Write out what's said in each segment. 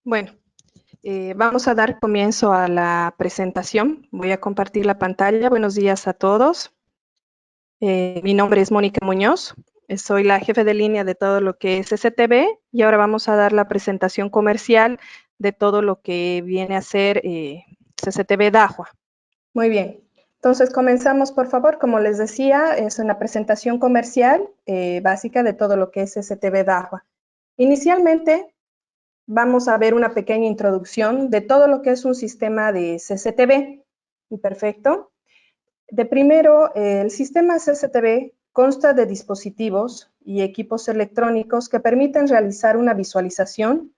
Bueno, vamos a dar comienzo a la presentación. Voy a compartir la pantalla. Buenos días a todos. Mi nombre es Mónica Muñoz. Soy la jefe de línea de todo lo que es CCTV y ahora vamos a dar la presentación comercial de todo lo que viene a ser CCTV Dahua. Muy bien. Entonces comenzamos, por favor. Como les decía, es una presentación comercial básica de todo lo que es CCTV Dahua. Inicialmente, vamos a ver una pequeña introducción de todo lo que es un sistema de CCTV. Perfecto. De primero, el sistema CCTV consta de dispositivos y equipos electrónicos que permiten realizar una visualización,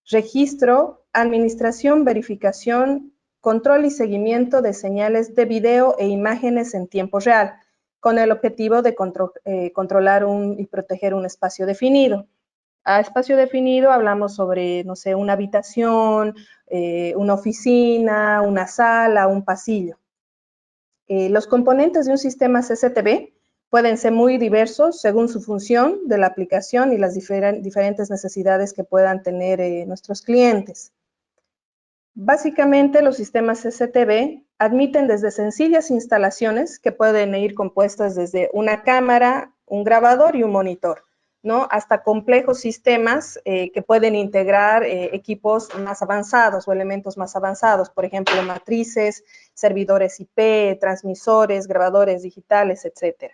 registro, administración, verificación, control y seguimiento de señales de video e imágenes en tiempo real, con el objetivo de controlar y proteger un espacio definido. A espacio definido hablamos sobre, no sé, una habitación, una oficina, una sala, un pasillo. Los componentes de un sistema CCTV pueden ser muy diversos según su función de la aplicación y las diferentes necesidades que puedan tener nuestros clientes. Básicamente, los sistemas CCTV admiten desde sencillas instalaciones que pueden ir compuestas desde una cámara, un grabador y un monitor, ¿no? Hasta complejos sistemas que pueden integrar equipos más avanzados o elementos más avanzados, por ejemplo, matrices, servidores IP, transmisores, grabadores digitales, etc.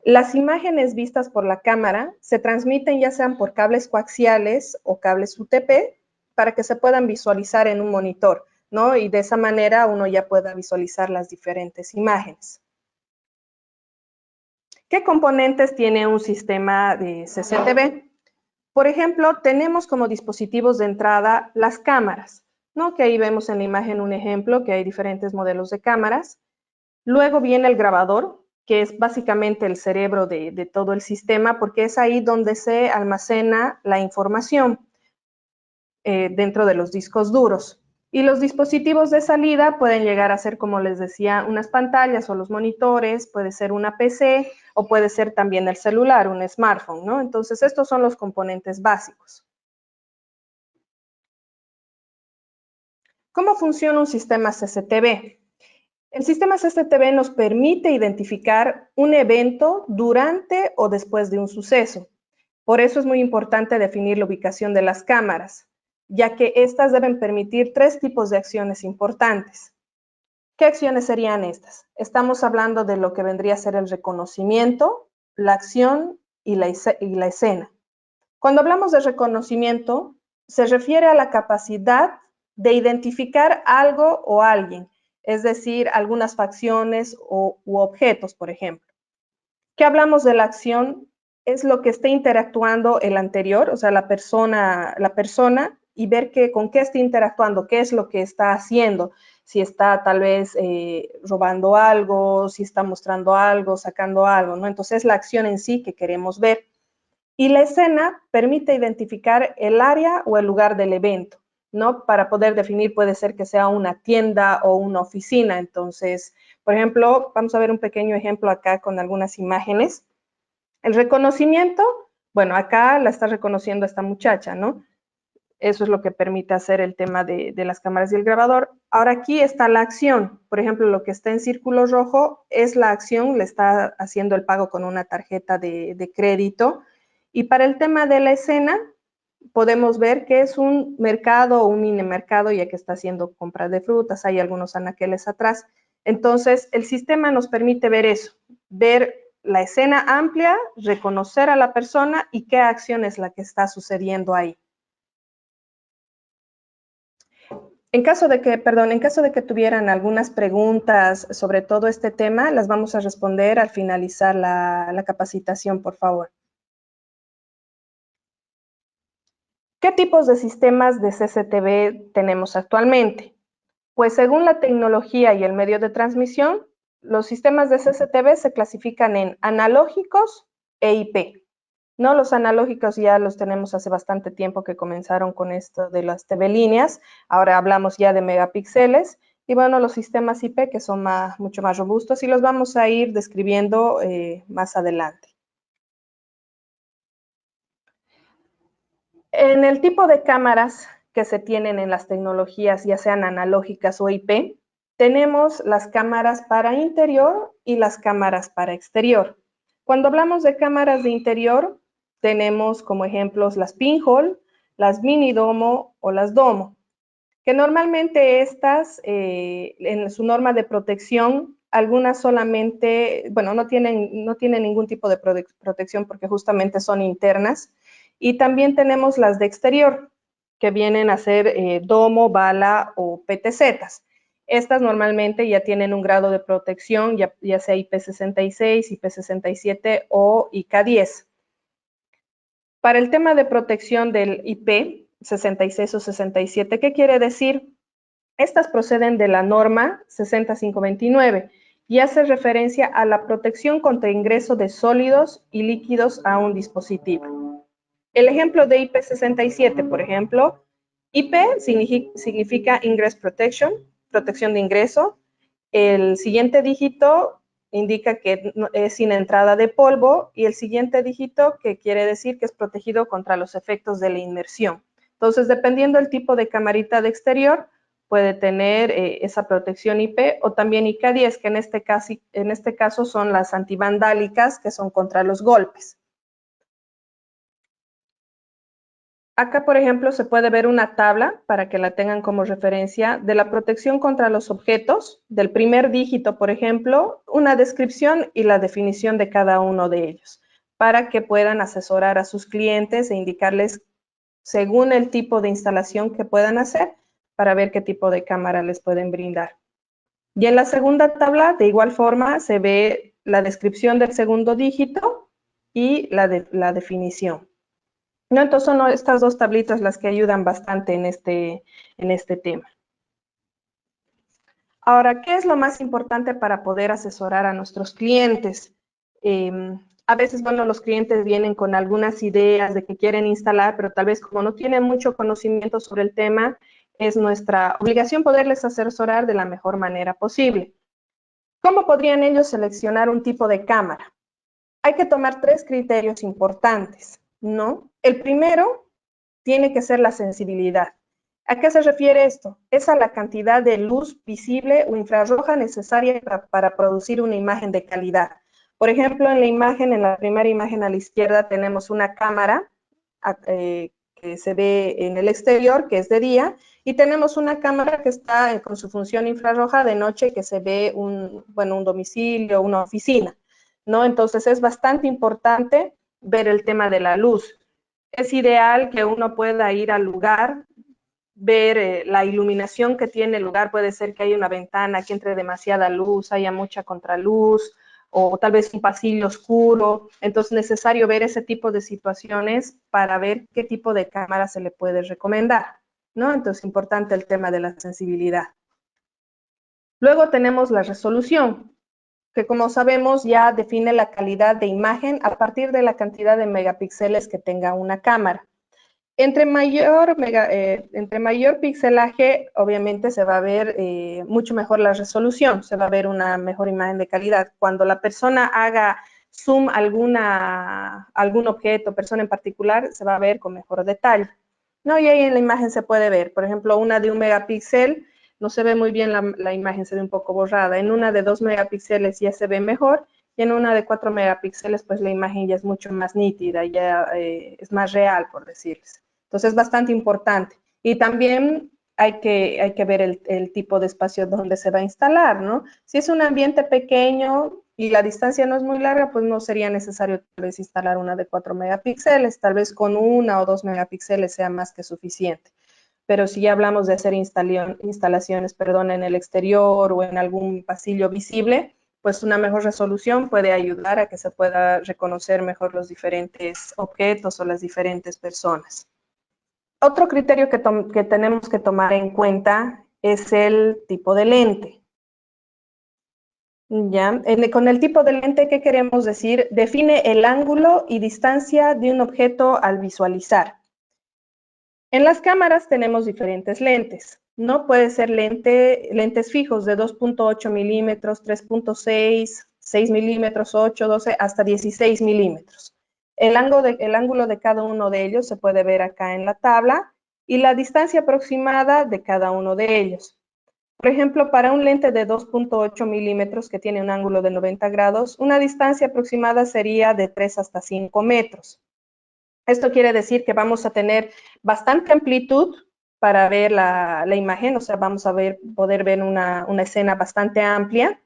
Las imágenes vistas por la cámara se transmiten ya sean por cables coaxiales o cables UTP para que se puedan visualizar en un monitor, ¿no? Y de esa manera uno ya pueda visualizar las diferentes imágenes. ¿Qué componentes tiene un sistema de CCTV? Por ejemplo, tenemos como dispositivos de entrada las cámaras, ¿no? Que ahí vemos en la imagen un ejemplo, que hay diferentes modelos de cámaras. Luego viene el grabador, que es básicamente el cerebro de todo el sistema, porque es ahí donde se almacena la información dentro de los discos duros. Y los dispositivos de salida pueden llegar a ser, como les decía, unas pantallas o los monitores, puede ser una PC o puede ser también el celular, un smartphone, ¿no? Entonces, estos son los componentes básicos. ¿Cómo funciona un sistema CCTV? El sistema CCTV nos permite identificar un evento durante o después de un suceso. Por eso es muy importante definir la ubicación de las cámaras, ya que estas deben permitir tres tipos de acciones importantes. ¿Qué acciones serían estas? Estamos hablando de lo que vendría a ser el reconocimiento, la acción y la escena. Cuando hablamos de reconocimiento, se refiere a la capacidad de identificar algo o alguien, es decir, algunas facciones u objetos, por ejemplo. ¿Qué hablamos de la acción? Es lo que esté interactuando el anterior, o sea, la persona y ver con qué está interactuando, qué es lo que está haciendo, si está tal vez robando algo, si está mostrando algo, sacando algo, ¿no? Entonces, es la acción en sí que queremos ver. Y la escena permite identificar el área o el lugar del evento, ¿no? Para poder definir, puede ser que sea una tienda o una oficina. Entonces, por ejemplo, vamos a ver un pequeño ejemplo acá con algunas imágenes. El reconocimiento, bueno, acá la está reconociendo esta muchacha, ¿no? Eso es lo que permite hacer el tema de las cámaras y el grabador. Ahora aquí está la acción. Por ejemplo, lo que está en círculo rojo es la acción, le está haciendo el pago con una tarjeta de crédito. Y para el tema de la escena, podemos ver que es un mercado o un mini mercado, ya que está haciendo compras de frutas, hay algunos anaqueles atrás. Entonces, el sistema nos permite ver eso, ver la escena amplia, reconocer a la persona y qué acción es la que está sucediendo ahí. En caso de que tuvieran algunas preguntas sobre todo este tema, las vamos a responder al finalizar la capacitación, por favor. ¿Qué tipos de sistemas de CCTV tenemos actualmente? Pues según la tecnología y el medio de transmisión, los sistemas de CCTV se clasifican en analógicos e IP. No, los analógicos ya los tenemos hace bastante tiempo que comenzaron con esto de las TV líneas. Ahora hablamos ya de megapíxeles. Y bueno, los sistemas IP que son mucho más robustos y los vamos a ir describiendo más adelante. En el tipo de cámaras que se tienen en las tecnologías, ya sean analógicas o IP, tenemos las cámaras para interior y las cámaras para exterior. Cuando hablamos de cámaras de interior, tenemos como ejemplos las pinhole, las mini domo o las domo, que normalmente estas, en su norma de protección, algunas solamente, bueno, no tienen ningún tipo de protección porque justamente son internas. Y también tenemos las de exterior, que vienen a ser domo, bala o PTZs. Estas normalmente ya tienen un grado de protección, ya sea IP66, IP67 o IK10. Para el tema de protección del IP 66 o 67, ¿qué quiere decir? Estas proceden de la norma 60529 y hace referencia a la protección contra ingreso de sólidos y líquidos a un dispositivo. El ejemplo de IP67, por ejemplo, IP significa Ingress Protection, protección de ingreso. El siguiente dígito indica que es sin entrada de polvo y el siguiente dígito que quiere decir que es protegido contra los efectos de la inmersión. Entonces, dependiendo del tipo de camarita de exterior, puede tener esa protección IP o también IK10, que en este caso son las antivandálicas, que son contra los golpes. Acá, por ejemplo, se puede ver una tabla, para que la tengan como referencia, de la protección contra los objetos, del primer dígito, por ejemplo, una descripción y la definición de cada uno de ellos, para que puedan asesorar a sus clientes e indicarles, según el tipo de instalación que puedan hacer, para ver qué tipo de cámara les pueden brindar. Y en la segunda tabla, de igual forma, se ve la descripción del segundo dígito y la definición. No, entonces son estas dos tablitas las que ayudan bastante en este tema. Ahora, ¿qué es lo más importante para poder asesorar a nuestros clientes? A veces, bueno, los clientes vienen con algunas ideas de que quieren instalar, pero tal vez como no tienen mucho conocimiento sobre el tema, es nuestra obligación poderles asesorar de la mejor manera posible. ¿Cómo podrían ellos seleccionar un tipo de cámara? Hay que tomar 3 criterios importantes, ¿no? El primero tiene que ser la sensibilidad. ¿A qué se refiere esto? Es a la cantidad de luz visible o infrarroja necesaria para producir una imagen de calidad. Por ejemplo, en la primera imagen a la izquierda tenemos una cámara que se ve en el exterior, que es de día, y tenemos una cámara que está con su función infrarroja de noche, que se ve un domicilio, una oficina, ¿no? Entonces es bastante importante ver el tema de la luz. Es ideal que uno pueda ir al lugar, ver la iluminación que tiene el lugar. Puede ser que haya una ventana que entre demasiada luz, haya mucha contraluz, o tal vez un pasillo oscuro. Entonces es necesario ver ese tipo de situaciones para ver qué tipo de cámara se le puede recomendar, ¿no? Entonces es importante el tema de la sensibilidad. Luego tenemos la resolución, que como sabemos ya define la calidad de imagen a partir de la cantidad de megapíxeles que tenga una cámara. Entre mayor pixelaje, obviamente se va a ver mucho mejor la resolución, se va a ver una mejor imagen de calidad. Cuando la persona haga zoom a algún objeto, persona en particular, se va a ver con mejor detalle, ¿no? Y ahí en la imagen se puede ver, por ejemplo, una de 1 megapíxel, no se ve muy bien la imagen, se ve un poco borrada. En una de 2 megapíxeles ya se ve mejor, y en una de 4 megapíxeles, pues la imagen ya es mucho más nítida, ya es más real, por decirles. Entonces es bastante importante. Y también hay que ver el tipo de espacio donde se va a instalar, ¿no? Si es un ambiente pequeño y la distancia no es muy larga, pues no sería necesario tal vez instalar una de 4 megapíxeles, tal vez con 1 o 2 megapíxeles sea más que suficiente. Pero si ya hablamos de hacer instalaciones, en el exterior o en algún pasillo visible, pues una mejor resolución puede ayudar a que se pueda reconocer mejor los diferentes objetos o las diferentes personas. Otro criterio que tenemos que tomar en cuenta es el tipo de lente, Ya, con el tipo de lente, ¿qué queremos decir? Define el ángulo y distancia de un objeto al visualizar. En las cámaras tenemos diferentes lentes, ¿no? Puede ser lentes fijos de 2.8 milímetros, 3.6, 6 milímetros, 8, 12, hasta 16 milímetros. El ángulo de cada uno de ellos se puede ver acá en la tabla y la distancia aproximada de cada uno de ellos. Por ejemplo, para un lente de 2.8 milímetros que tiene un ángulo de 90 grados, una distancia aproximada sería de 3 hasta 5 metros. Esto quiere decir que vamos a tener bastante amplitud para ver la imagen, o sea, vamos a poder ver una escena bastante amplia,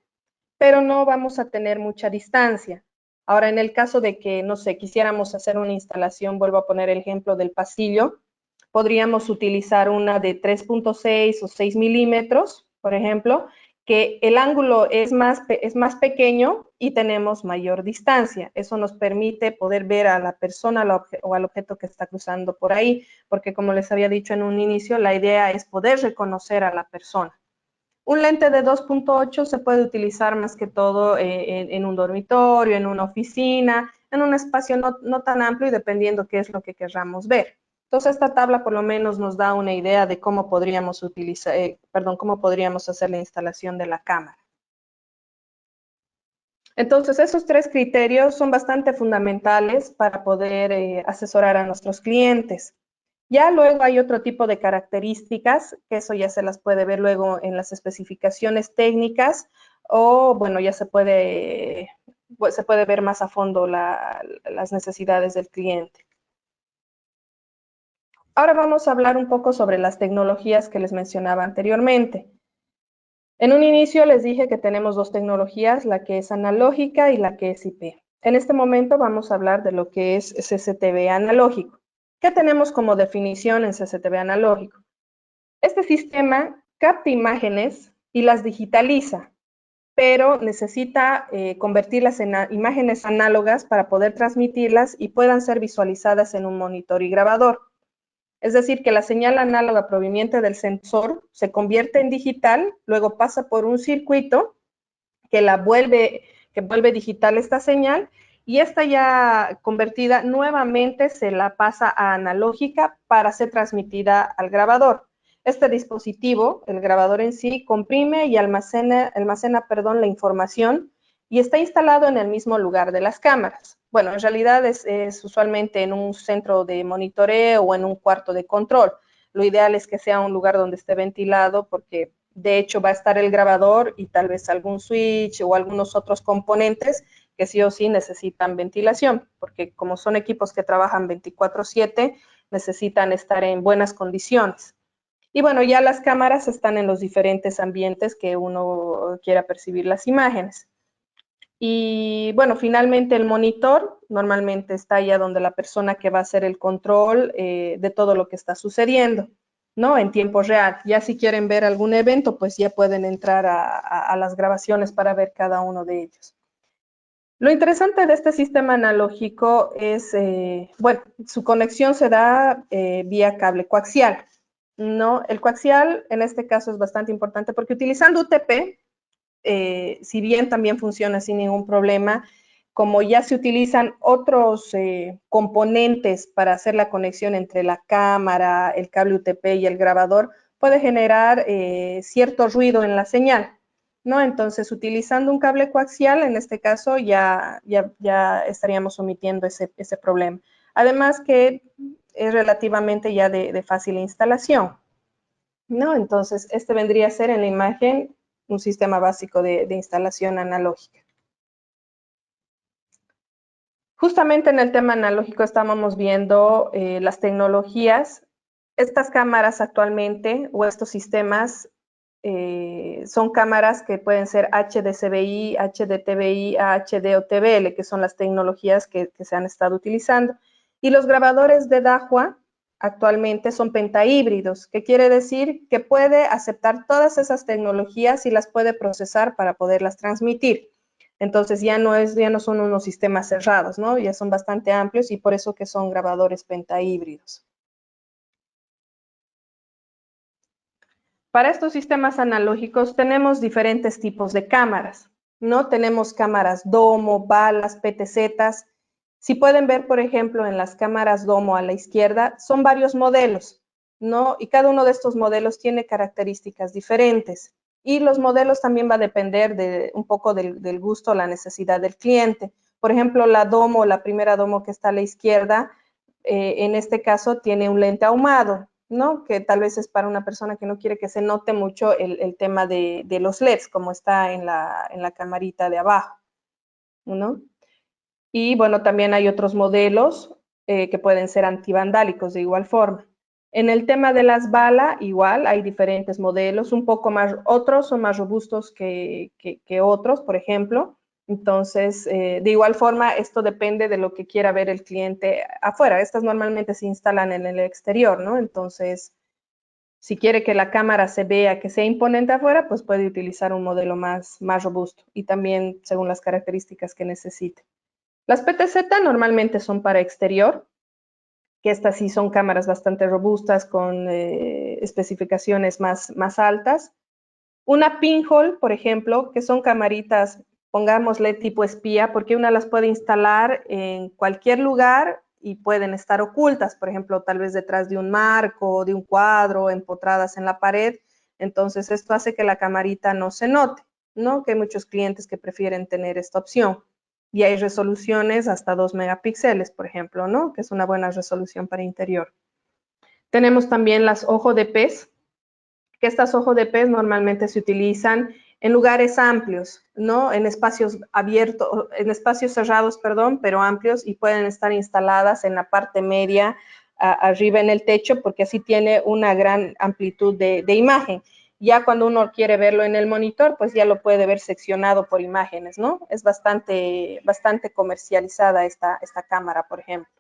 pero no vamos a tener mucha distancia. Ahora, en el caso de que, no sé, quisiéramos hacer una instalación, vuelvo a poner el ejemplo del pasillo, podríamos utilizar una de 3.6 o 6 milímetros, por ejemplo, que el ángulo es más pequeño y tenemos mayor distancia. Eso nos permite poder ver a la persona o al objeto que está cruzando por ahí, porque como les había dicho en un inicio, la idea es poder reconocer a la persona. Un lente de 2.8 se puede utilizar más que todo en un dormitorio, en una oficina, en un espacio no tan amplio y dependiendo qué es lo que querramos ver. Entonces, esta tabla por lo menos nos da una idea de cómo podríamos cómo podríamos hacer la instalación de la cámara. Entonces, esos tres criterios son bastante fundamentales para poder asesorar a nuestros clientes. Ya luego hay otro tipo de características, que eso ya se las puede ver luego en las especificaciones técnicas o, bueno, ya se puede ver más a fondo las necesidades del cliente. Ahora vamos a hablar un poco sobre las tecnologías que les mencionaba anteriormente. En un inicio les dije que tenemos dos tecnologías, la que es analógica y la que es IP. En este momento vamos a hablar de lo que es CCTV analógico. ¿Qué tenemos como definición en CCTV analógico? Este sistema capta imágenes y las digitaliza, pero necesita convertirlas en imágenes análogas para poder transmitirlas y puedan ser visualizadas en un monitor y grabador. Es decir, que la señal análoga proveniente del sensor se convierte en digital, luego pasa por un circuito que vuelve digital esta señal y esta ya convertida nuevamente se la pasa a analógica para ser transmitida al grabador. Este dispositivo, el grabador en sí, comprime y almacena la información y está instalado en el mismo lugar de las cámaras. Bueno, en realidad es usualmente en un centro de monitoreo o en un cuarto de control. Lo ideal es que sea un lugar donde esté ventilado porque de hecho va a estar el grabador y tal vez algún switch o algunos otros componentes que sí o sí necesitan ventilación, porque como son equipos que trabajan 24/7, necesitan estar en buenas condiciones. Y bueno, ya las cámaras están en los diferentes ambientes que uno quiera percibir las imágenes. Y bueno, finalmente el monitor normalmente está allá donde la persona que va a hacer el control de todo lo que está sucediendo, ¿no? En tiempo real. Ya si quieren ver algún evento, pues ya pueden entrar a las grabaciones para ver cada uno de ellos. Lo interesante de este sistema analógico es, bueno, su conexión se da vía cable coaxial, ¿no? El coaxial en este caso es bastante importante porque utilizando UTP, si bien también funciona sin ningún problema, como ya se utilizan otros componentes para hacer la conexión entre la cámara, el cable UTP y el grabador, puede generar cierto ruido en la señal, ¿no? Entonces, utilizando un cable coaxial, en este caso, ya estaríamos omitiendo ese problema. Además que es relativamente ya de fácil instalación, ¿no? Entonces, este vendría a ser en la imagen un sistema básico de instalación analógica. Justamente en el tema analógico estábamos viendo las tecnologías. Estas cámaras actualmente o estos sistemas son cámaras que pueden ser HDCBI, HDTBI, HD o TBL, que son las tecnologías que se han estado utilizando. Y los grabadores de Dahua actualmente son pentahíbridos, que quiere decir que puede aceptar todas esas tecnologías y las puede procesar para poderlas transmitir. Entonces ya no son unos sistemas cerrados, ¿no? Ya son bastante amplios y por eso que son grabadores pentahíbridos. Para estos sistemas analógicos tenemos diferentes tipos de cámaras. ¿no? Tenemos cámaras Domo, balas, PTZs. Si pueden ver, por ejemplo, en las cámaras Domo a la izquierda, son varios modelos, ¿no? Y cada uno de estos modelos tiene características diferentes. Y los modelos también va a depender de un poco del gusto, la necesidad del cliente. Por ejemplo, la Domo, la primera Domo que está a la izquierda, en este caso tiene un lente ahumado, ¿no? Que tal vez es para una persona que no quiere que se note mucho el tema de los LEDs, como está en la camarita de abajo, ¿no? Y bueno, también hay otros modelos que pueden ser antivandálicos de igual forma. En el tema de las balas, igual hay diferentes modelos, un poco más, otros son más robustos que otros, por ejemplo. Entonces, de igual forma, esto depende de lo que quiera ver el cliente afuera. Estas normalmente se instalan en el exterior, ¿no? Entonces, si quiere que la cámara se vea, que sea imponente afuera, pues puede utilizar un modelo más robusto y también según las características que necesite. Las PTZ normalmente son para exterior, que estas sí son cámaras bastante robustas con especificaciones más altas. Una pinhole, por ejemplo, que son camaritas, pongámosle tipo espía, porque una las puede instalar en cualquier lugar y pueden estar ocultas, por ejemplo, tal vez detrás de un marco, de un cuadro, empotradas en la pared. Entonces, esto hace que la camarita no se note, ¿no? Que hay muchos clientes que prefieren tener esta opción. Y hay resoluciones hasta 2 megapíxeles, por ejemplo, ¿no? Que es una buena resolución para interior. Tenemos también las ojo de pez, que estas ojos de pez normalmente se utilizan en lugares amplios, ¿no? En espacios abiertos, en espacios cerrados, perdón, pero amplios y pueden estar instaladas en la parte media, arriba en el techo, porque así tiene una gran amplitud de imagen. Ya cuando uno quiere verlo en el monitor, pues ya lo puede ver seccionado por imágenes, ¿no? Es bastante comercializada esta cámara, por ejemplo.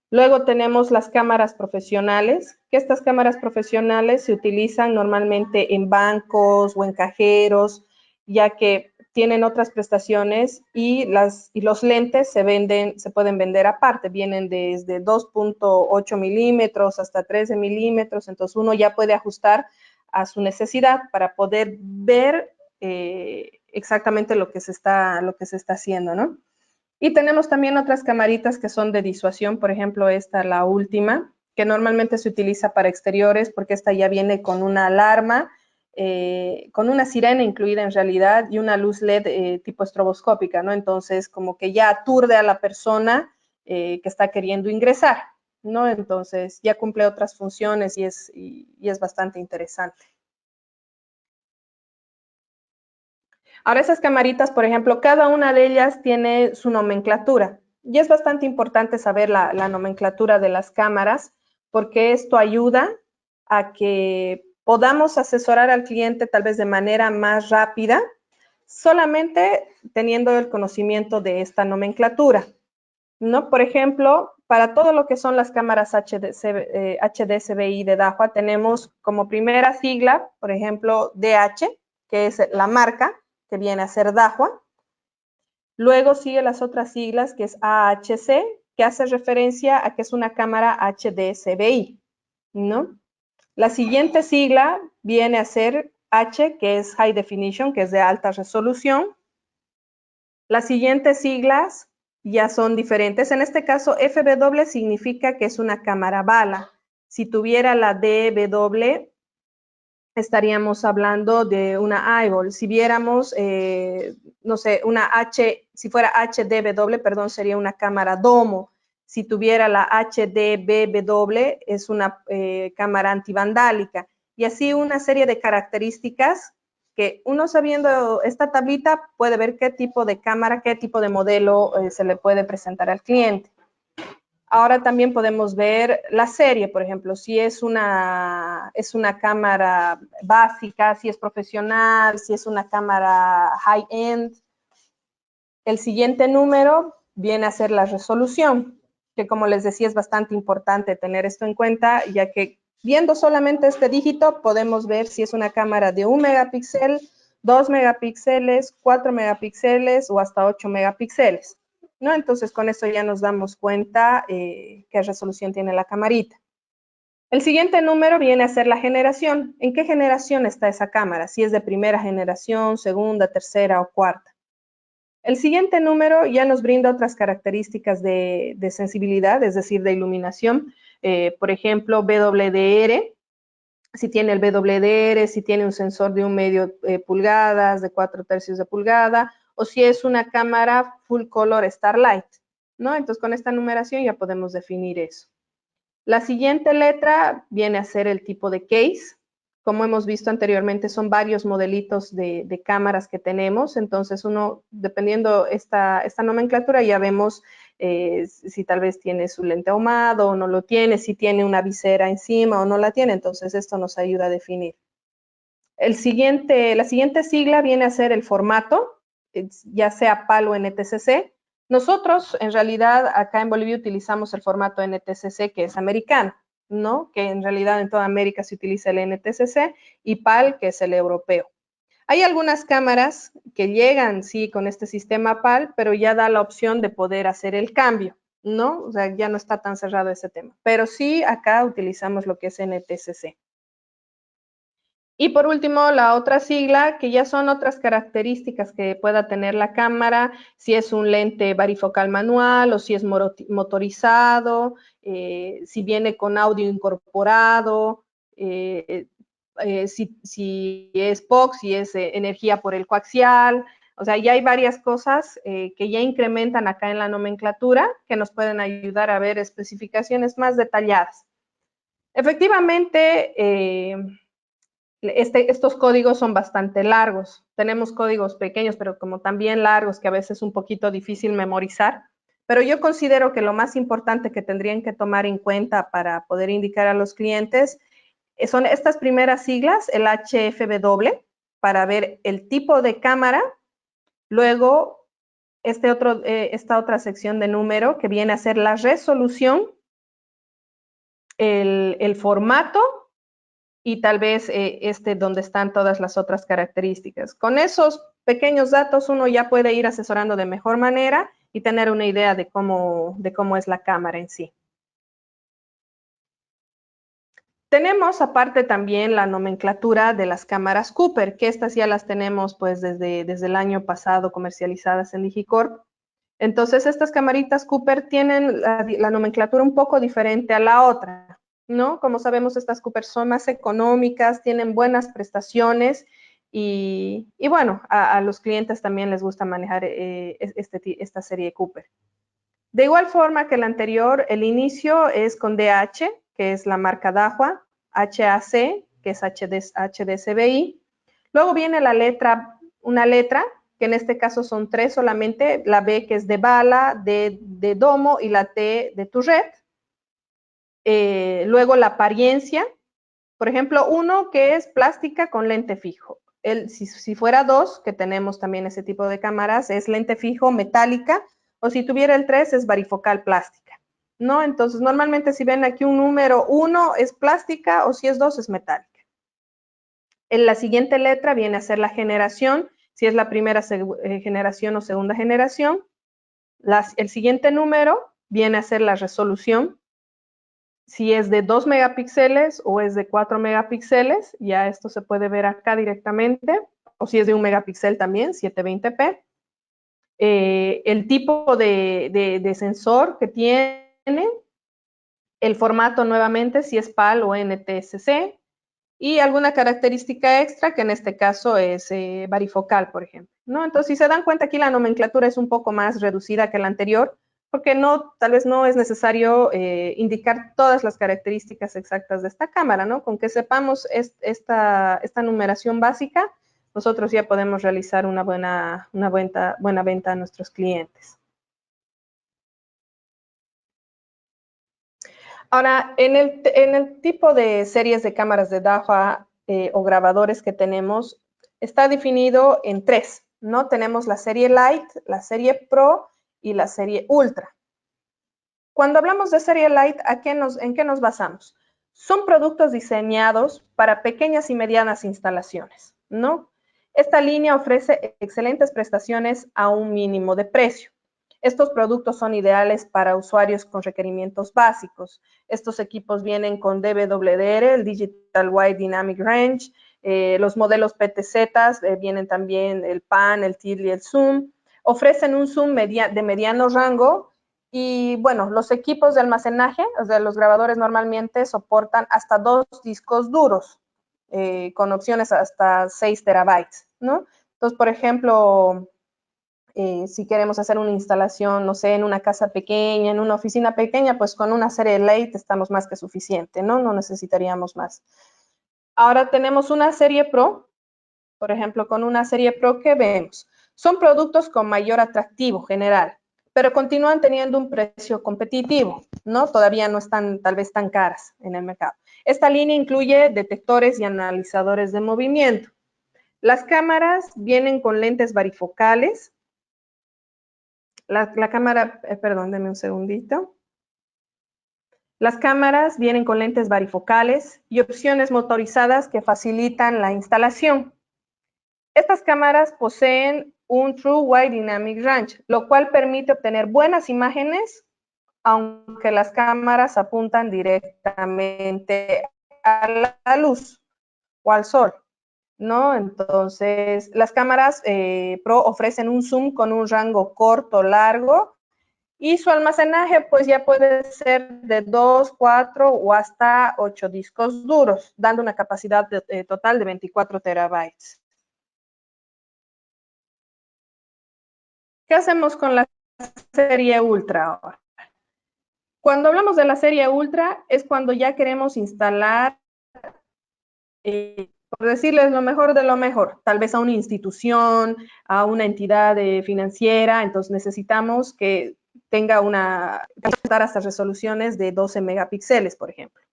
Luego tenemos las cámaras profesionales, que estas cámaras profesionales se utilizan normalmente en bancos o en cajeros, ya que tienen otras prestaciones y los lentes se pueden vender aparte, vienen desde 2.8 milímetros hasta 13 milímetros, entonces uno ya puede ajustar a su necesidad para poder ver exactamente lo que se está haciendo, ¿no? Y tenemos también otras camaritas que son de disuasión, por ejemplo, esta, la última, que normalmente se utiliza para exteriores porque esta ya viene con una alarma, con una sirena incluida en realidad y una luz LED tipo estroboscópica, ¿no? Entonces, como que ya aturde a la persona que está queriendo ingresar, ¿no? Entonces, ya cumple otras funciones y es bastante interesante. Ahora esas camaritas, por ejemplo, cada una de ellas tiene su nomenclatura y es bastante importante saber la nomenclatura de las cámaras porque esto ayuda a que podamos asesorar al cliente tal vez de manera más rápida, solamente teniendo el conocimiento de esta nomenclatura, ¿no? Por ejemplo, para todo lo que son las cámaras HDCBI de Dahua, tenemos como primera sigla, por ejemplo, DH, que es la marca, que viene a ser Dahua. Luego sigue las otras siglas, que es AHC, que hace referencia a que es una cámara HDCBI, ¿no? La siguiente sigla viene a ser H, que es High Definition, que es de alta resolución. Las siguientes siglas ya son diferentes. En este caso, FW significa que es una cámara bala. Si tuviera la DW, estaríamos hablando de una eyeball. Si viéramos, no sé, si fuera HDW, perdón, sería una cámara domo. Si tuviera la HDBW, es una cámara antivandálica. Y así una serie de características que uno sabiendo esta tablita puede ver qué tipo de cámara, qué tipo de modelo se le puede presentar al cliente. Ahora también podemos ver la serie, por ejemplo, si es una cámara básica, si es profesional, si es una cámara high-end. El siguiente número viene a ser la resolución, que como les decía es bastante importante tener esto en cuenta, ya que viendo solamente este dígito podemos ver si es una cámara de 1 megapíxel, 2 megapíxeles, 4 megapíxeles o hasta 8 megapíxeles, ¿no? Entonces con eso ya nos damos cuenta qué resolución tiene la camarita. El siguiente número viene a ser la generación. ¿En qué generación está esa cámara? Si es de primera generación, segunda, tercera o cuarta. El siguiente número ya nos brinda otras características de sensibilidad, es decir, de iluminación. Por ejemplo, WDR, si tiene el WDR, si tiene un sensor de 1/2 pulgadas, de 4/3 de pulgada, o si es una cámara full color Starlight, ¿no? Entonces, con esta numeración ya podemos definir eso. La siguiente letra viene a ser el tipo de case. Como hemos visto anteriormente, son varios modelitos de cámaras que tenemos. Entonces, uno, dependiendo esta nomenclatura, ya vemos si tal vez tiene su lente ahumado o no lo tiene, si tiene una visera encima o no la tiene. Entonces, esto nos ayuda a definir. La siguiente sigla viene a ser el formato, ya sea PAL o NTSC. Nosotros, en realidad, acá en Bolivia utilizamos el formato NTSC, que es americano, ¿no? Que en realidad en toda América se utiliza el NTSC, y PAL, que es el europeo. Hay algunas cámaras que llegan, sí, con este sistema PAL, pero ya da la opción de poder hacer el cambio, ¿no? O sea, ya no está tan cerrado ese tema. Pero sí, acá utilizamos lo que es NTSC. Y por último, la otra sigla, que ya son otras características que pueda tener la cámara, si es un lente varifocal manual o si es motorizado, si viene con audio incorporado, si es POX, si es energía por el coaxial. O sea, ya hay varias cosas que ya incrementan acá en la nomenclatura que nos pueden ayudar a ver especificaciones más detalladas. Efectivamente, estos códigos son bastante largos. Tenemos códigos pequeños, pero como también largos, que a veces es un poquito difícil memorizar. Pero yo considero que lo más importante que tendrían que tomar en cuenta para poder indicar a los clientes son estas primeras siglas, el HFW, para ver el tipo de cámara. Luego, esta otra sección de número que viene a ser la resolución, el formato, y tal vez donde están todas las otras características. Con esos pequeños datos uno ya puede ir asesorando de mejor manera y tener una idea de cómo es la cámara en sí. Tenemos aparte también la nomenclatura de las cámaras Cooper, que estas ya las tenemos pues desde el año pasado comercializadas en Digicorp. Entonces estas camaritas Cooper tienen la nomenclatura un poco diferente a la otra, ¿no? Como sabemos, estas Cooper son más económicas, tienen buenas prestaciones y bueno, a los clientes también les gusta manejar esta serie Cooper. De igual forma que el anterior, el inicio es con DH, que es la marca Dahua, HAC, que es HDCBI. Luego viene una letra, que en este caso son 3 solamente, la B que es de bala, D de domo y la T de turret. Luego la apariencia, por ejemplo, 1 que es plástica con lente fijo. Si fuera 2, que tenemos también ese tipo de cámaras, es lente fijo metálica, o si tuviera el 3 es varifocal plástica, ¿no? Entonces, normalmente si ven aquí un número 1 es plástica o si es 2 es metálica. En la siguiente letra viene a ser la generación, si es la primera generación o segunda generación. El siguiente número viene a ser la resolución, si es de 2 megapíxeles o es de 4 megapíxeles, ya esto se puede ver acá directamente, o si es de 1 megapíxel también, 720p. El tipo de sensor que tiene, el formato nuevamente, si es PAL o NTSC, y alguna característica extra que en este caso es varifocal, por ejemplo, ¿no? Entonces, si se dan cuenta, aquí la nomenclatura es un poco más reducida que la anterior, porque tal vez no es necesario indicar todas las características exactas de esta cámara, ¿no? Con que sepamos esta numeración básica, nosotros ya podemos realizar una buena venta a nuestros clientes. Ahora, en el tipo de series de cámaras de Dahua o grabadores que tenemos, está definido en 3, ¿no? Tenemos la serie Light, la serie Pro y la serie Ultra. Cuando hablamos de serie Light, ¿en qué nos basamos? Son productos diseñados para pequeñas y medianas instalaciones, ¿no? Esta línea ofrece excelentes prestaciones a un mínimo de precio. Estos productos son ideales para usuarios con requerimientos básicos. Estos equipos vienen con DWDR, el Digital Wide Dynamic Range, los modelos PTZ, vienen también el PAN, el TIL y el Zoom. ofrecen un zoom de mediano rango y, bueno, los equipos de almacenaje, o sea, los grabadores normalmente soportan hasta 2 discos duros, con opciones hasta 6 terabytes, ¿no? Entonces, por ejemplo, si queremos hacer una instalación, no sé, en una casa pequeña, en una oficina pequeña, pues con una serie Lite estamos más que suficiente, ¿no? No necesitaríamos más. Ahora tenemos una serie Pro, por ejemplo, con una serie Pro que vemos. Son productos con mayor atractivo general, pero continúan teniendo un precio competitivo, ¿no? Todavía no están tal vez tan caras en el mercado. Esta línea incluye detectores y analizadores de movimiento. Las cámaras vienen con lentes varifocales. La cámara, perdón, denme un segundito. Las cámaras vienen con lentes varifocales y opciones motorizadas que facilitan la instalación. Estas cámaras poseen un True Wide Dynamic Range, lo cual permite obtener buenas imágenes, aunque las cámaras apuntan directamente a la luz o al sol, ¿no? Entonces, las cámaras Pro ofrecen un zoom con un rango corto, largo, y su almacenaje pues ya puede ser de 2, 4 o hasta 8 discos duros, dando una capacidad total de 24 terabytes. ¿Qué hacemos con la serie Ultra ahora? Cuando hablamos de la serie Ultra es cuando ya queremos instalar, por decirles lo mejor de lo mejor, tal vez a una institución, a una entidad financiera, entonces necesitamos que tenga hasta resoluciones de 12 megapíxeles, por ejemplo,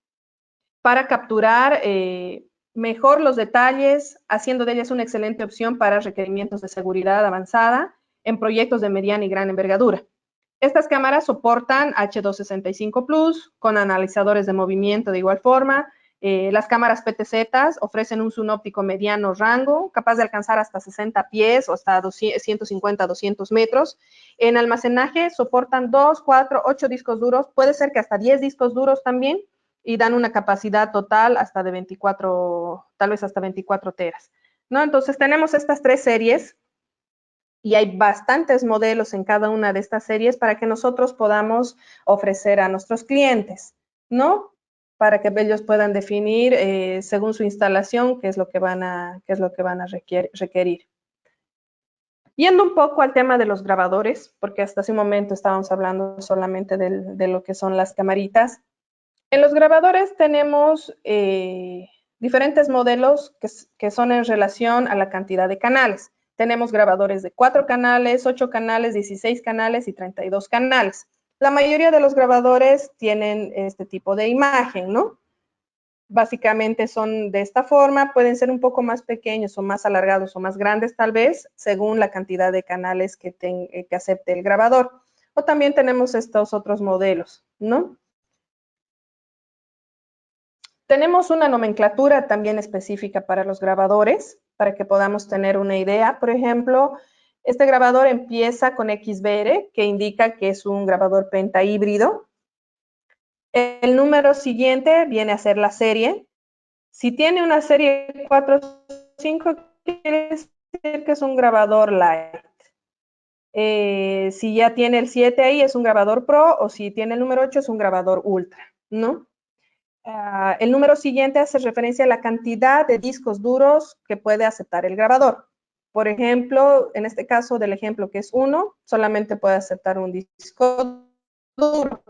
para capturar mejor los detalles, haciendo de ellas una excelente opción para requerimientos de seguridad avanzada en proyectos de mediana y gran envergadura. Estas cámaras soportan H265 Plus con analizadores de movimiento de igual forma. Las cámaras PTZ ofrecen un zoom óptico mediano rango, capaz de alcanzar hasta 60 pies o hasta 150 a 200 metros. En almacenaje soportan 2, 4, 8 discos duros, puede ser que hasta 10 discos duros también, y dan una capacidad total hasta de 24, tal vez hasta 24 teras, ¿no? Entonces tenemos estas 3 series y hay bastantes modelos en cada una de estas series para que nosotros podamos ofrecer a nuestros clientes, ¿no? Para que ellos puedan definir según su instalación qué es lo que van a requerir. Yendo un poco al tema de los grabadores, porque hasta hace un momento estábamos hablando solamente de lo que son las camaritas. En los grabadores tenemos diferentes modelos que son en relación a la cantidad de canales. Tenemos grabadores de 4 canales, 8 canales, 16 canales y 32 canales. La mayoría de los grabadores tienen este tipo de imagen, ¿no? Básicamente son de esta forma, pueden ser un poco más pequeños o más alargados o más grandes tal vez, según la cantidad de canales que acepte el grabador. O también tenemos estos otros modelos, ¿no? Tenemos una nomenclatura también específica para los grabadores, para que podamos tener una idea. Por ejemplo, este grabador empieza con XBR, que indica que es un grabador penta híbrido. El número siguiente viene a ser la serie. Si tiene una serie 4 o 5, quiere decir que es un grabador light. Si ya tiene el 7 ahí, es un grabador pro, o si tiene el número 8, es un grabador ultra, ¿no? El número siguiente hace referencia a la cantidad de discos duros que puede aceptar el grabador. Por ejemplo, en este caso del ejemplo que es 1, solamente puede aceptar un disco duro.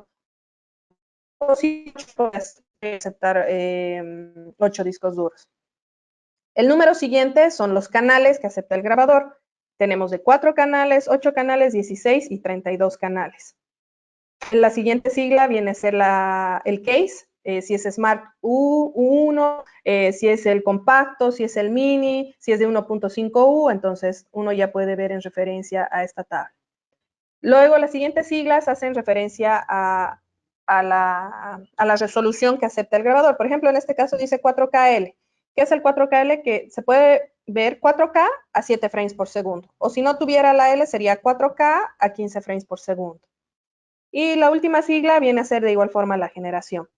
O si puede aceptar 8 discos duros. El número siguiente son los canales que acepta el grabador. Tenemos de 4 canales, 8 canales, 16 y 32 canales. La siguiente sigla viene a ser el case, si es Smart U1, si es el compacto, si es el mini, si es de 1.5U, entonces uno ya puede ver en referencia a esta tabla. Luego las siguientes siglas hacen referencia a la resolución que acepta el grabador. Por ejemplo, en este caso dice 4KL. ¿Qué es el 4KL? Que se puede ver 4K a 7 frames por segundo. O si no tuviera la L, sería 4K a 15 frames por segundo. Y la última sigla viene a ser de igual forma la generación.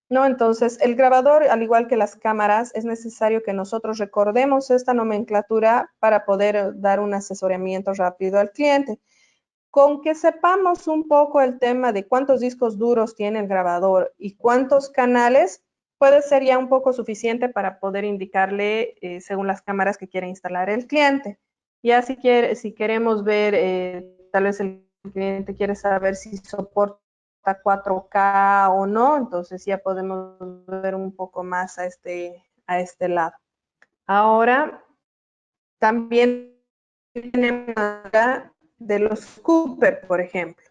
¿no? Entonces, el grabador, al igual que las cámaras, es necesario que nosotros recordemos esta nomenclatura para poder dar un asesoramiento rápido al cliente. Con que sepamos un poco el tema de cuántos discos duros tiene el grabador y cuántos canales, puede ser ya un poco suficiente para poder indicarle según las cámaras que quiere instalar el cliente. Ya si queremos ver, tal vez el cliente quiere saber si soporta 4K o no, entonces ya podemos ver un poco más a este lado. Ahora, también tenemos de los Cooper, por ejemplo.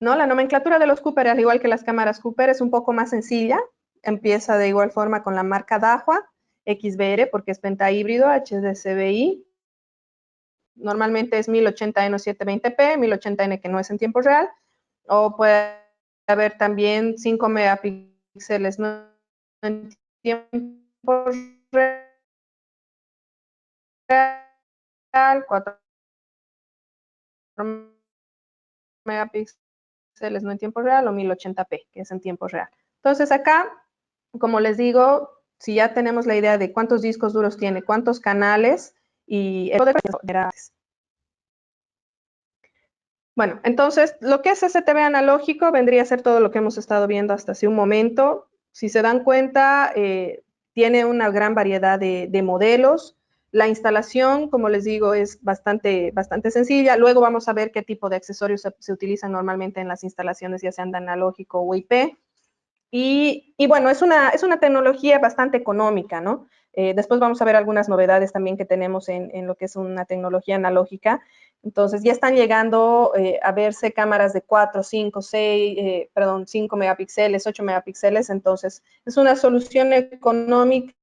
¿No? La nomenclatura de los Cooper, al igual que las cámaras Cooper, es un poco más sencilla. Empieza de igual forma con la marca Dahua, XBR, porque es pentahíbrido, HDCBI. Normalmente es 1080N o 720p, 1080N que no es en tiempo real, o puede haber también 5 megapíxeles no en tiempo real, 4 megapíxeles no en tiempo real o 1080p, que es en tiempo real. Entonces acá, como les digo, si ya tenemos la idea de cuántos discos duros tiene, cuántos canales y el poder. Bueno, entonces lo que es STB analógico vendría a ser todo lo que hemos estado viendo hasta hace un momento. Si se dan cuenta, tiene una gran variedad de modelos. La instalación, como les digo, es bastante sencilla. Luego vamos a ver qué tipo de accesorios se utilizan normalmente en las instalaciones, ya sean de analógico o IP. Y bueno, es una tecnología bastante económica, ¿no? Después vamos a ver algunas novedades también que tenemos en lo que es una tecnología analógica. Entonces, ya están llegando a verse cámaras de 4, 5, 6, 5 megapíxeles, 8 megapíxeles. Entonces, es una solución económica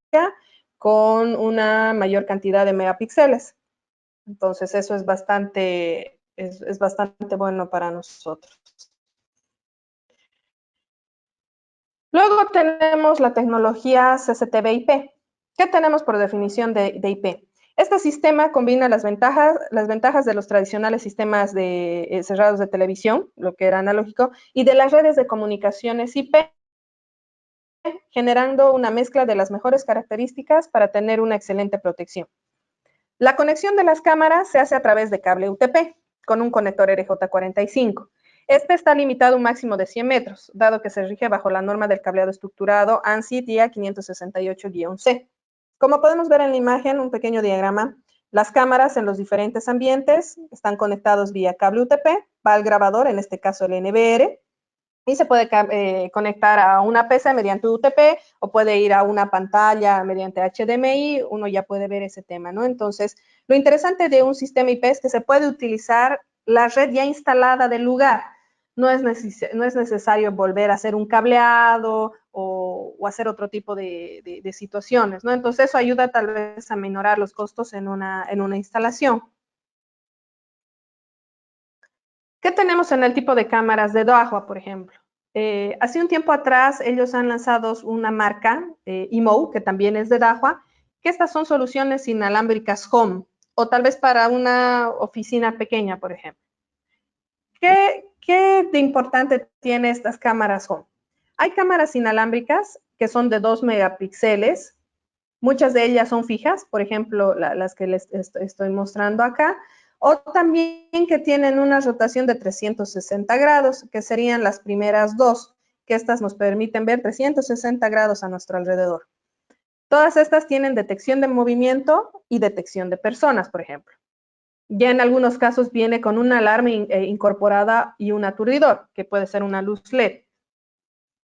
con una mayor cantidad de megapíxeles. Entonces, eso es bastante bueno para nosotros. Luego tenemos la tecnología CCTV-IP. ¿Qué tenemos por definición de IP? Este sistema combina las ventajas de los tradicionales sistemas cerrados de televisión, lo que era analógico, y de las redes de comunicaciones IP, generando una mezcla de las mejores características para tener una excelente protección. La conexión de las cámaras se hace a través de cable UTP, con un conector RJ45. Este está limitado a un máximo de 100 metros, dado que se rige bajo la norma del cableado estructurado ANSI TIA 568-C. Como podemos ver en la imagen, un pequeño diagrama, las cámaras en los diferentes ambientes están conectados vía cable UTP, va al grabador, en este caso el NVR, y se puede conectar a una PC mediante UTP o puede ir a una pantalla mediante HDMI, uno ya puede ver ese tema, ¿no? Entonces, lo interesante de un sistema IP es que se puede utilizar la red ya instalada del lugar. No es necesario volver a hacer un cableado o hacer otro tipo de situaciones, ¿no? Entonces, eso ayuda tal vez a minorar los costos en una instalación. ¿Qué tenemos en el tipo de cámaras de Dahua, por ejemplo? Hace un tiempo atrás ellos han lanzado una marca, Imo, que también es de Dahua, que estas son soluciones inalámbricas home, o tal vez para una oficina pequeña, por ejemplo. ¿Qué de importante tiene estas cámaras home? Hay cámaras inalámbricas que son de 2 megapíxeles, muchas de ellas son fijas, por ejemplo, las que les estoy mostrando acá, o también que tienen una rotación de 360 grados, que serían las primeras dos, que estas nos permiten ver 360 grados a nuestro alrededor. Todas estas tienen detección de movimiento y detección de personas, por ejemplo. Ya en algunos casos viene con una alarma incorporada y un aturdidor, que puede ser una luz LED.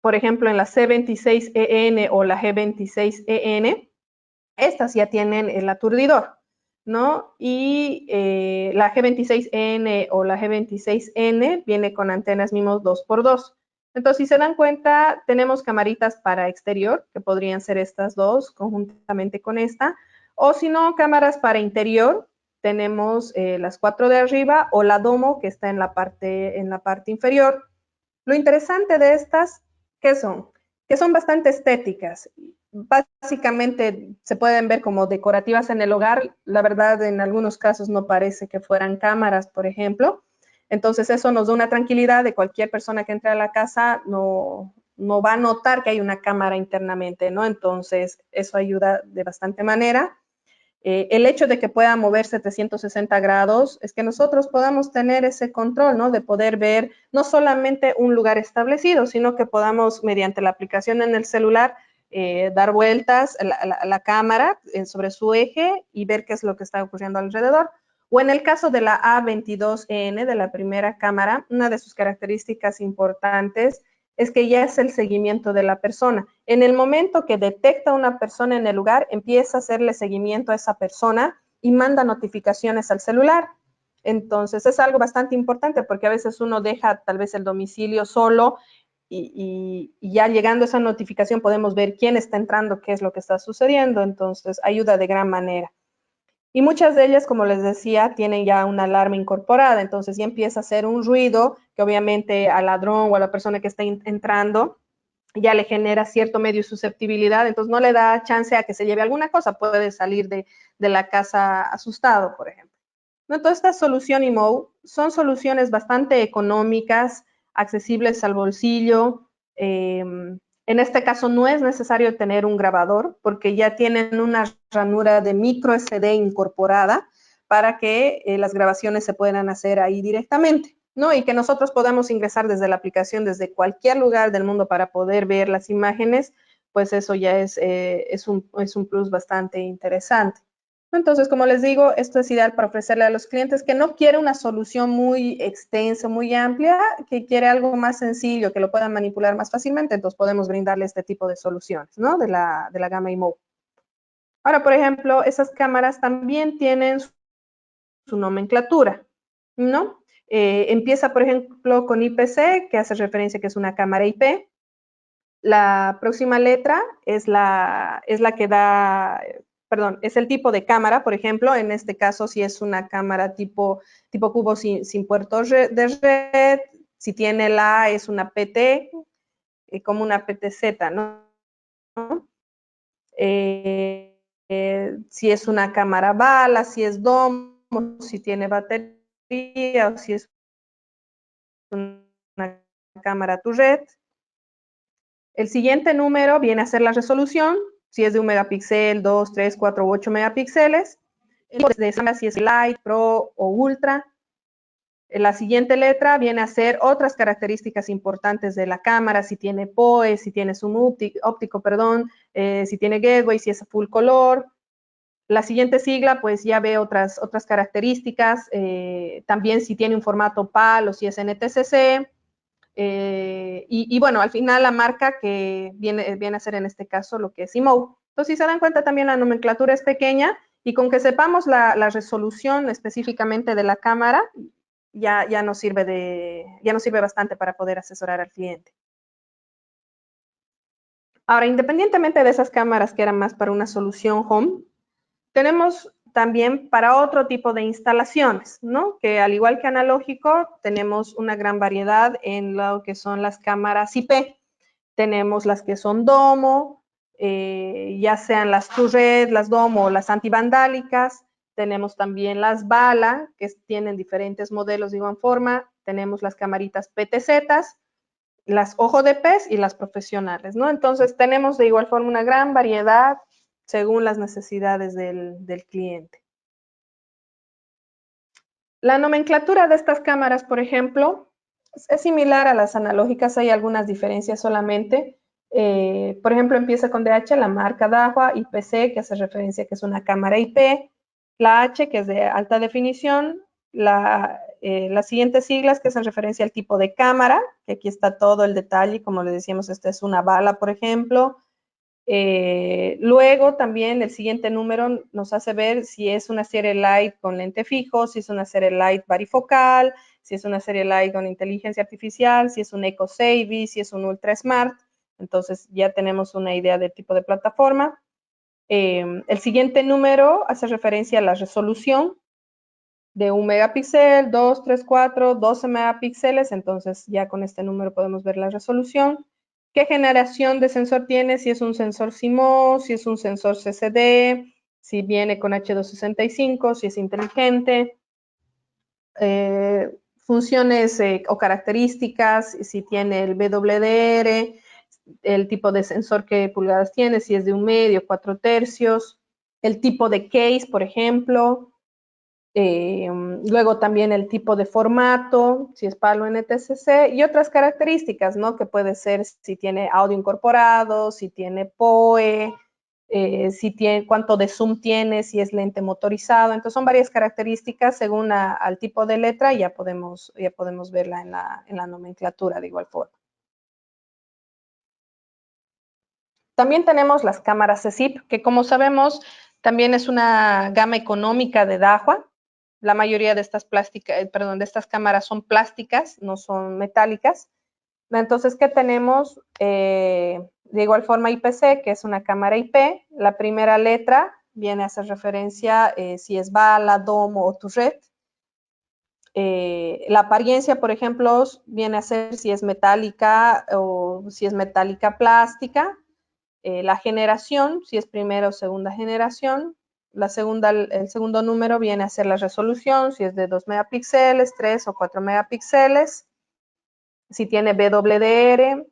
Por ejemplo, en la C26EN o la G26EN, estas ya tienen el aturdidor, ¿no? Y la G26N o la G26N viene con antenas MIMO 2x2. Entonces, si se dan cuenta, tenemos camaritas para exterior, que podrían ser estas dos conjuntamente con esta, o si no, cámaras para interior, tenemos las 4 de arriba o la Domo, que está en la parte inferior. Lo interesante de estas, ¿qué son? Que son bastante estéticas. Básicamente se pueden ver como decorativas en el hogar. La verdad, en algunos casos no parece que fueran cámaras, por ejemplo. Entonces, eso nos da una tranquilidad de cualquier persona que entre a la casa, no no va a notar que hay una cámara internamente, ¿no? Entonces, eso ayuda de bastante manera. El hecho de que pueda moverse 360 grados es que nosotros podamos tener ese control, ¿no? De poder ver no solamente un lugar establecido, sino que podamos, mediante la aplicación en el celular, dar vueltas a la cámara sobre su eje y ver qué es lo que está ocurriendo alrededor. O en el caso de la A22EN, de la primera cámara, una de sus características importantes es que ya es el seguimiento de la persona. En el momento que detecta una persona en el lugar, empieza a hacerle seguimiento a esa persona y manda notificaciones al celular. Entonces, es algo bastante importante porque a veces uno deja tal vez el domicilio solo y ya llegando a esa notificación podemos ver quién está entrando, qué es lo que está sucediendo. Entonces, ayuda de gran manera. Y muchas de ellas, como les decía, tienen ya una alarma incorporada, entonces ya empieza a hacer un ruido que obviamente al ladrón o a la persona que está entrando ya le genera cierto medio de susceptibilidad, entonces no le da chance a que se lleve alguna cosa, puede salir de la casa asustado, por ejemplo. Entonces, esta solución IMO son soluciones bastante económicas, accesibles al bolsillo. En este caso no es necesario tener un grabador porque ya tienen una ranura de micro SD incorporada para que las grabaciones se puedan hacer ahí directamente, ¿no? Y que nosotros podamos ingresar desde la aplicación, desde cualquier lugar del mundo para poder ver las imágenes, pues eso ya es un plus bastante interesante. Entonces, como les digo, esto es ideal para ofrecerle a los clientes que no quiere una solución muy extensa, muy amplia, que quiere algo más sencillo, que lo puedan manipular más fácilmente, entonces podemos brindarle este tipo de soluciones, ¿no? De la gama IMO. Ahora, por ejemplo, esas cámaras también tienen su nomenclatura, ¿no? Empieza, por ejemplo, con IPC, que hace referencia que es una cámara IP. La próxima letra es la que da, perdón, es el tipo de cámara, por ejemplo, en este caso si es una cámara tipo cubo sin puertos de red, si tiene la A es una PT, como una PTZ, ¿no? Si es una cámara bala, si es domo, si tiene batería o si es una cámara turret. El siguiente número viene a ser la resolución, si es de 1 megapíxel, 2, 3, 4 u 8 megapíxeles. De si es Light, Pro o Ultra. La siguiente letra viene a ser otras características importantes de la cámara, si tiene PoE, si tiene zoom óptico, perdón, si tiene gateway, si es full color. La siguiente sigla, pues ya ve otras características, también si tiene un formato PAL o si es NTSC. Y bueno, al final la marca que viene a ser en este caso lo que es IMO. Entonces, si se dan cuenta también la nomenclatura es pequeña y con que sepamos la resolución específicamente de la cámara, ya nos sirve bastante para poder asesorar al cliente. Ahora, independientemente de esas cámaras que eran más para una solución home, tenemos también para otro tipo de instalaciones, ¿no? Que al igual que analógico, tenemos una gran variedad en lo que son las cámaras IP. Tenemos las que son domo, ya sean las turret, las domo o las antivandálicas. Tenemos también las bala, que tienen diferentes modelos de igual forma. Tenemos las camaritas PTZ, las ojo de pez y las profesionales, ¿no? Entonces, tenemos de igual forma una gran variedad según las necesidades del cliente. La nomenclatura de estas cámaras, por ejemplo, es similar a las analógicas, hay algunas diferencias solamente. Por ejemplo, empieza con DH, la marca Dahua, IPC, que hace referencia a que es una cámara IP, la H, que es de alta definición, las siguientes siglas que hacen referencia al tipo de cámara, que aquí está todo el detalle, como le decíamos, esta es una bala, por ejemplo. Luego también el siguiente número nos hace ver si es una serie light con lente fijo, si es una serie light varifocal, si es una serie light con inteligencia artificial, si es un Eco Savvy, si es un Ultra Smart. Entonces ya tenemos una idea del tipo de plataforma. El siguiente número hace referencia a la resolución de 1 megapíxel, 2, 3, 4, 12 megapíxeles. Entonces ya con este número podemos ver la resolución. ¿Qué generación de sensor tiene? Si es un sensor CMOS, si es un sensor CCD, si viene con H265, si es inteligente. Funciones o características, si tiene el BWDR, el tipo de sensor que pulgadas tiene, si es de 1/2, 4/3, el tipo de case, por ejemplo, luego también el tipo de formato, si es palo NTSC, y otras características, ¿no? Que puede ser si tiene audio incorporado, si tiene PoE, si tiene, cuánto de zoom tiene, si es lente motorizado. Entonces son varias características según al tipo de letra, y ya podemos verla en la nomenclatura de igual forma. También tenemos las cámaras CCIP, que como sabemos también es una gama económica de Dahua. La mayoría de estas de estas cámaras son plásticas, no son metálicas. Entonces, ¿qué tenemos? De igual forma IPC, que es una cámara IP. La primera letra viene a hacer referencia si es bala, domo o turret. La apariencia, por ejemplo, viene a ser si es metálica o si es metálica plástica. La generación, si es primera o segunda generación. El segundo número viene a ser la resolución, si es de 2 megapíxeles, 3 o 4 megapíxeles. Si tiene BWDR,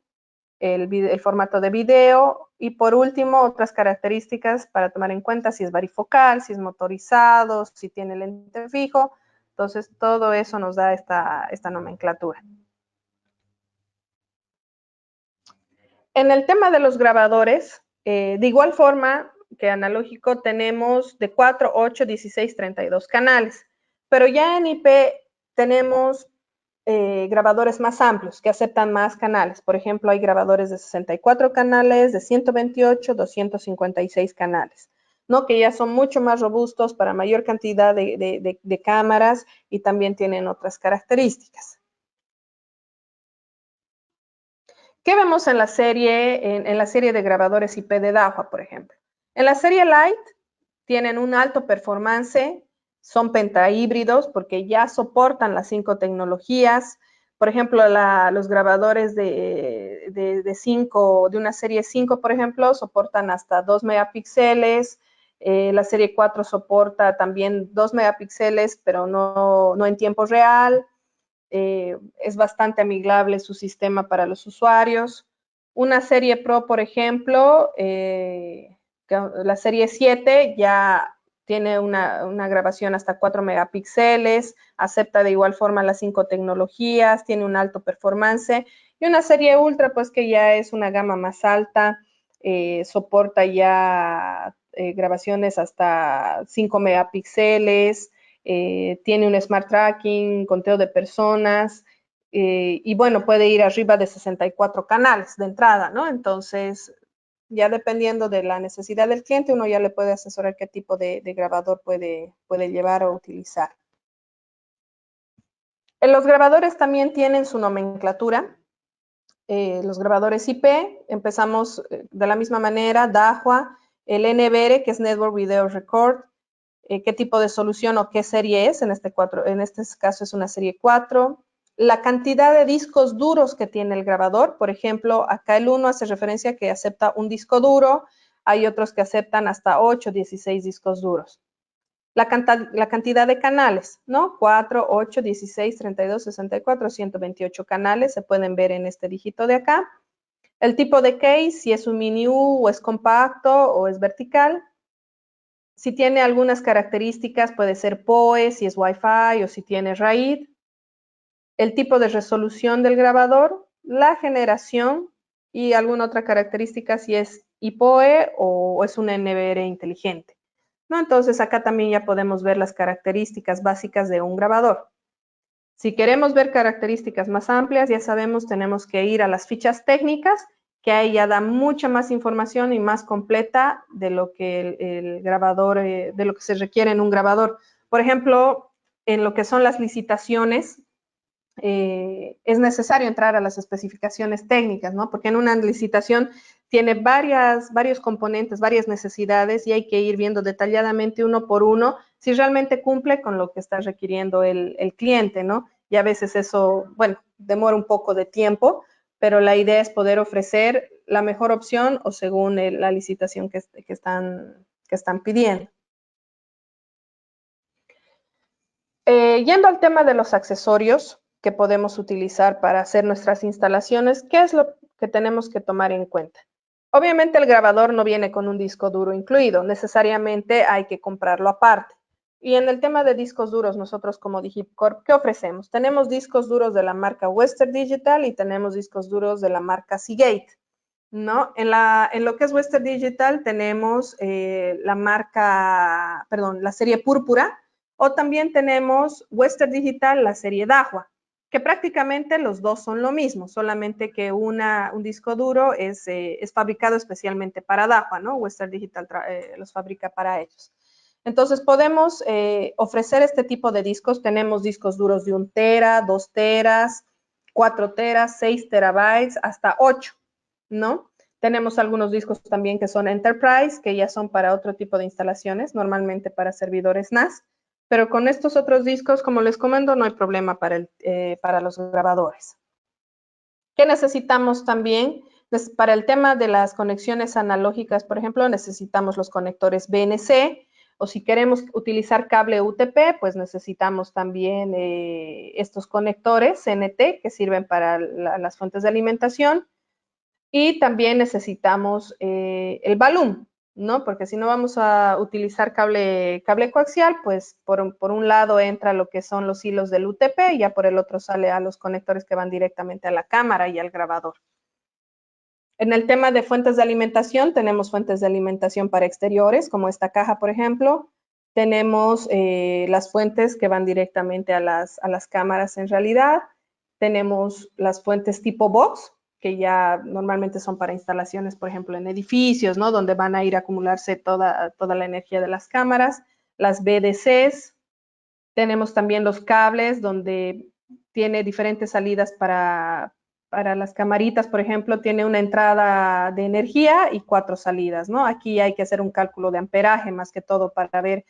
el formato de video. Y por último, otras características para tomar en cuenta, si es varifocal, si es motorizado, si tiene lente fijo. Entonces, todo eso nos da esta nomenclatura. En el tema de los grabadores, de igual forma que analógico, tenemos de 4, 8, 16, 32 canales. Pero ya en IP tenemos grabadores más amplios que aceptan más canales. Por ejemplo, hay grabadores de 64 canales, de 128, 256 canales, ¿no? Que ya son mucho más robustos para mayor cantidad de cámaras y también tienen otras características. ¿Qué vemos en la serie, en la serie de grabadores IP de Dahua, por ejemplo? En la serie Lite tienen un alto performance, son pentahíbridos porque ya soportan las 5 tecnologías. Por ejemplo, los grabadores de una serie 5, por ejemplo, soportan hasta 2 megapíxeles. La serie 4 soporta también 2 megapíxeles, pero no en tiempo real. Es bastante amigable su sistema para los usuarios. Una serie Pro, por ejemplo, la serie 7 ya tiene una grabación hasta 4 megapíxeles, acepta de igual forma las 5 tecnologías, tiene un alto performance. Y una serie Ultra, pues que ya es una gama más alta, soporta ya grabaciones hasta 5 megapíxeles, tiene un smart tracking, conteo de personas, y bueno, puede ir arriba de 64 canales de entrada, ¿no? Entonces, ya dependiendo de la necesidad del cliente, uno ya le puede asesorar qué tipo de grabador puede llevar o utilizar. Los grabadores también tienen su nomenclatura. Los grabadores IP, empezamos de la misma manera, Dahua, el NVR, que es Network Video Record, qué tipo de solución o qué serie es, en este caso es una serie 4, la cantidad de discos duros que tiene el grabador. Por ejemplo, acá el 1 hace referencia a que acepta un disco duro, hay otros que aceptan hasta 8, 16 discos duros. La cantidad de canales, ¿no? 4, 8, 16, 32, 64, 128 canales, se pueden ver en este dígito de acá. El tipo de case, si es un mini U o es compacto o es vertical. Si tiene algunas características, puede ser PoE, si es Wi-Fi o si tiene RAID. El tipo de resolución del grabador, la generación y alguna otra característica, si es iPoE o es un NVR inteligente, ¿no? Entonces acá también ya podemos ver las características básicas de un grabador. Si queremos ver características más amplias, ya sabemos, tenemos que ir a las fichas técnicas, que ahí ya da mucha más información y más completa de lo que el grabador, de lo que se requiere en un grabador. Por ejemplo, en lo que son las licitaciones, es necesario entrar a las especificaciones técnicas, ¿no? Porque en una licitación tiene varios componentes, varias necesidades, y hay que ir viendo detalladamente uno por uno si realmente cumple con lo que está requiriendo el cliente, ¿no? Y a veces eso, bueno, demora un poco de tiempo, pero la idea es poder ofrecer la mejor opción o según la licitación que están pidiendo. Yendo al tema de los accesorios, que podemos utilizar para hacer nuestras instalaciones, ¿qué es lo que tenemos que tomar en cuenta? Obviamente el grabador no viene con un disco duro incluido, necesariamente hay que comprarlo aparte. Y en el tema de discos duros, nosotros como Digicorp, ¿qué ofrecemos? Tenemos discos duros de la marca Western Digital y tenemos discos duros de la marca Seagate, ¿no? En lo que es Western Digital tenemos la serie Púrpura, o también tenemos Western Digital, la serie Dahua, que prácticamente los dos son lo mismo, solamente que un disco duro es fabricado especialmente para Dahua, ¿no? Western Digital los fabrica para ellos. Entonces podemos ofrecer este tipo de discos. Tenemos discos duros de 1 tera, 2 teras, 4 teras, 6 terabytes, hasta 8, ¿no? Tenemos algunos discos también que son Enterprise, que ya son para otro tipo de instalaciones, normalmente para servidores NAS. Pero con estos otros discos, como les comento, no hay problema para los grabadores. ¿Qué necesitamos también? Para el tema de las conexiones analógicas, por ejemplo, necesitamos los conectores BNC, o si queremos utilizar cable UTP, pues necesitamos también estos conectores CNT que sirven para las fuentes de alimentación, y también necesitamos el balloon, ¿no? Porque si no vamos a utilizar cable coaxial, pues por un lado entra lo que son los hilos del UTP y ya por el otro sale a los conectores que van directamente a la cámara y al grabador. En el tema de fuentes de alimentación, tenemos fuentes de alimentación para exteriores, como esta caja, por ejemplo. Tenemos las fuentes que van directamente a las cámaras en realidad. Tenemos las fuentes tipo box, que ya normalmente son para instalaciones, por ejemplo, en edificios, ¿no? Donde van a ir a acumularse toda la energía de las cámaras. Las BDCs. Tenemos también los cables, donde tiene diferentes salidas para las camaritas, por ejemplo, tiene una entrada de energía y 4 salidas, ¿no? Aquí hay que hacer un cálculo de amperaje, más que todo, para ver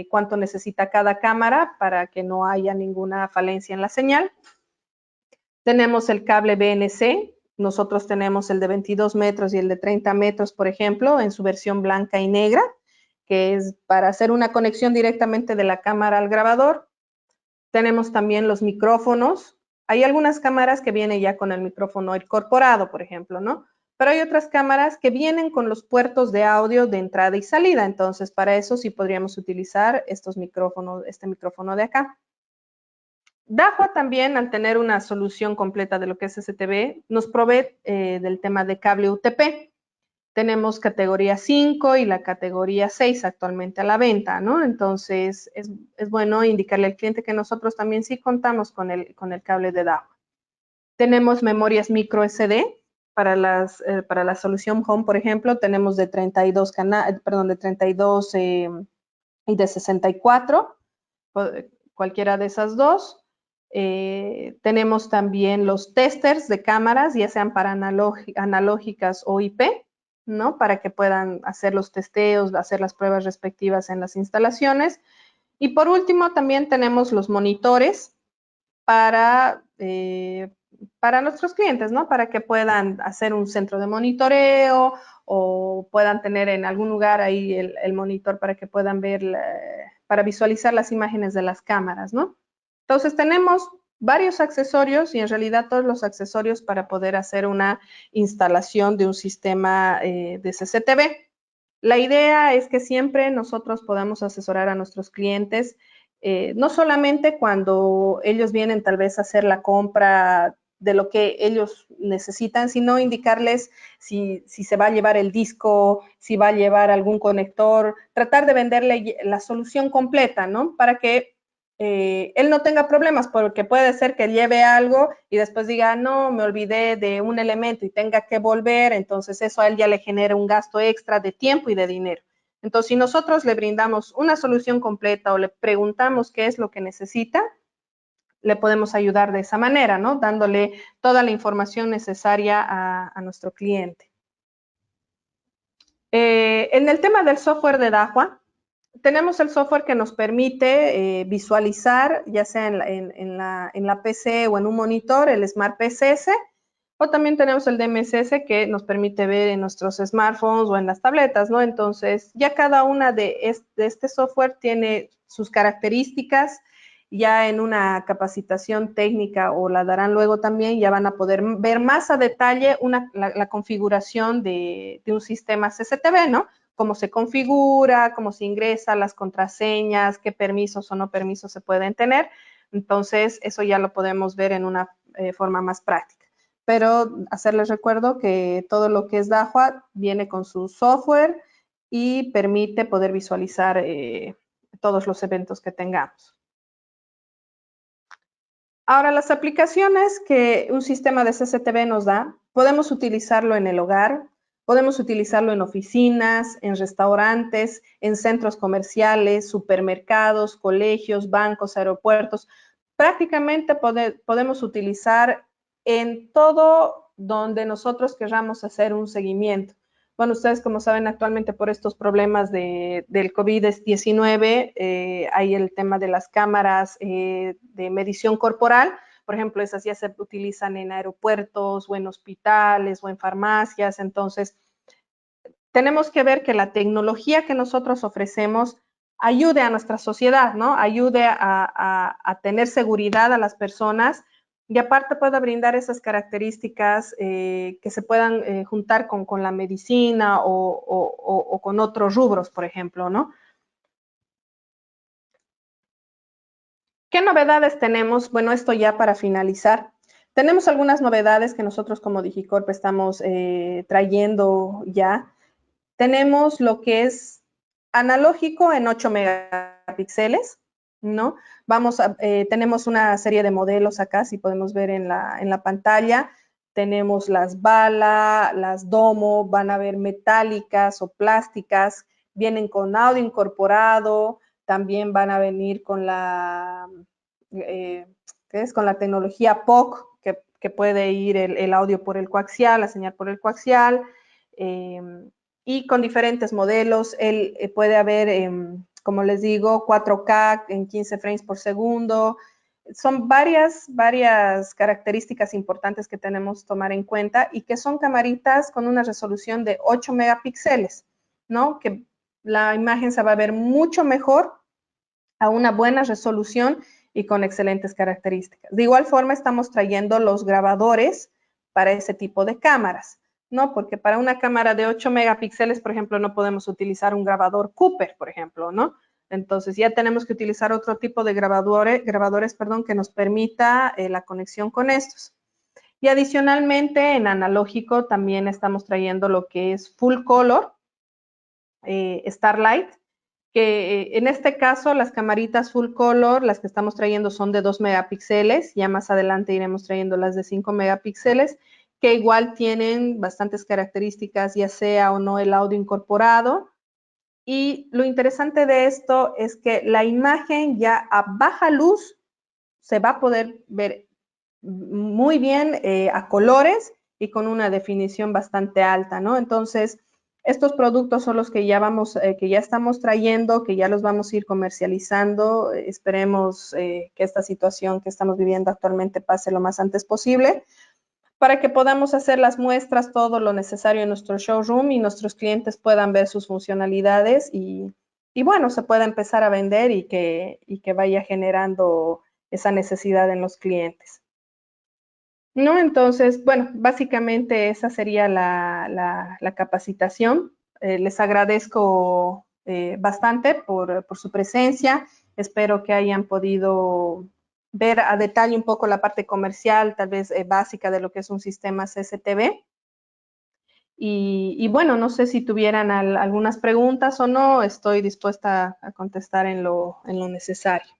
cuánto necesita cada cámara para que no haya ninguna falencia en la señal. Tenemos el cable BNC. Nosotros tenemos el de 22 metros y el de 30 metros, por ejemplo, en su versión blanca y negra, que es para hacer una conexión directamente de la cámara al grabador. Tenemos también los micrófonos. Hay algunas cámaras que vienen ya con el micrófono incorporado, por ejemplo, ¿no? Pero hay otras cámaras que vienen con los puertos de audio de entrada y salida. Entonces, para eso sí podríamos utilizar este micrófono de acá. Dahua también, al tener una solución completa de lo que es STB, nos provee del tema de cable UTP. Tenemos categoría 5 y la categoría 6 actualmente a la venta, ¿no? Entonces, es bueno indicarle al cliente que nosotros también sí contamos con el cable de Dahua. Tenemos memorias micro SD para la solución Home, por ejemplo. Tenemos de 32 y de 64, cualquiera de esas dos. Tenemos también los testers de cámaras, ya sean para analógicas o IP, ¿no? Para que puedan hacer los testeos, hacer las pruebas respectivas en las instalaciones. Y por último, también tenemos los monitores para nuestros clientes, ¿no? Para que puedan hacer un centro de monitoreo o puedan tener en algún lugar ahí el monitor para que puedan ver, para visualizar las imágenes de las cámaras, ¿no? Entonces tenemos varios accesorios y en realidad todos los accesorios para poder hacer una instalación de un sistema de CCTV. La idea es que siempre nosotros podamos asesorar a nuestros clientes, no solamente cuando ellos vienen tal vez a hacer la compra de lo que ellos necesitan, sino indicarles si se va a llevar el disco, si va a llevar algún conector, tratar de venderle la solución completa, ¿no? Para que él no tenga problemas, porque puede ser que lleve algo y después diga, no, me olvidé de un elemento y tenga que volver, entonces eso a él ya le genera un gasto extra de tiempo y de dinero. Entonces, si nosotros le brindamos una solución completa o le preguntamos qué es lo que necesita, le podemos ayudar de esa manera, ¿no? Dándole toda la información necesaria a nuestro cliente. En el tema del software de Dahua, tenemos el software que nos permite visualizar, ya sea en la PC o en un monitor, el Smart PCS, o también tenemos el DMSS que nos permite ver en nuestros smartphones o en las tabletas, ¿no? Entonces, ya cada una de este software tiene sus características ya en una capacitación técnica o la darán luego también, ya van a poder ver más a detalle la configuración de un sistema CCTV, ¿no? Cómo se configura, cómo se ingresa, las contraseñas, qué permisos o no permisos se pueden tener. Entonces, eso ya lo podemos ver en una forma más práctica. Pero hacerles recuerdo que todo lo que es Dahua viene con su software y permite poder visualizar todos los eventos que tengamos. Ahora, las aplicaciones que un sistema de CCTV nos da, podemos utilizarlo en el hogar, podemos utilizarlo en oficinas, en restaurantes, en centros comerciales, supermercados, colegios, bancos, aeropuertos. Prácticamente podemos utilizar en todo donde nosotros querramos hacer un seguimiento. Bueno, ustedes como saben actualmente por estos problemas del COVID-19 hay el tema de las cámaras de medición corporal. Por ejemplo, esas ya se utilizan en aeropuertos o en hospitales o en farmacias. Entonces, tenemos que ver que la tecnología que nosotros ofrecemos ayude a nuestra sociedad, ¿no? Ayude a tener seguridad a las personas y aparte pueda brindar esas características que se puedan juntar con la medicina o con otros rubros, por ejemplo, ¿no? ¿Qué novedades tenemos? Bueno, esto ya para finalizar. Tenemos algunas novedades que nosotros como Digicorp estamos trayendo ya. Tenemos lo que es analógico en 8 megapíxeles, ¿no? Tenemos una serie de modelos acá, si podemos ver en la pantalla. Tenemos las bala, las domo, van a ver metálicas o plásticas, vienen con audio incorporado, también van a venir con con la tecnología POC, que puede ir el audio por el coaxial, la señal por el coaxial, y con diferentes modelos. Puede haber, como les digo, 4K en 15 frames por segundo. Son varias características importantes que tenemos que tomar en cuenta y que son camaritas con una resolución de 8 megapíxeles, ¿no? Que la imagen se va a ver mucho mejor a una buena resolución y con excelentes características. De igual forma, estamos trayendo los grabadores para ese tipo de cámaras, ¿no? Porque para una cámara de 8 megapíxeles, por ejemplo, no podemos utilizar un grabador Cooper, por ejemplo, ¿no? Entonces ya tenemos que utilizar otro tipo de grabadores, que nos permita la conexión con estos. Y adicionalmente, en analógico también estamos trayendo lo que es Full Color, Starlight, que en este caso las camaritas full color, las que estamos trayendo son de 2 megapíxeles, ya más adelante iremos trayendo las de 5 megapíxeles, que igual tienen bastantes características, ya sea o no el audio incorporado. Y lo interesante de esto es que la imagen ya a baja luz se va a poder ver muy bien a colores y con una definición bastante alta, ¿no? Entonces, estos productos son los que que ya estamos trayendo, que ya los vamos a ir comercializando. Esperemos que esta situación que estamos viviendo actualmente pase lo más antes posible para que podamos hacer las muestras, todo lo necesario en nuestro showroom y nuestros clientes puedan ver sus funcionalidades y bueno, se pueda empezar a vender y que vaya generando esa necesidad en los clientes. ¿No? Entonces, bueno, básicamente esa sería la capacitación. Les agradezco bastante por su presencia. Espero que hayan podido ver a detalle un poco la parte comercial, tal vez básica de lo que es un sistema CCTV. Y bueno, no sé si tuvieran algunas preguntas o no, estoy dispuesta a contestar en lo necesario.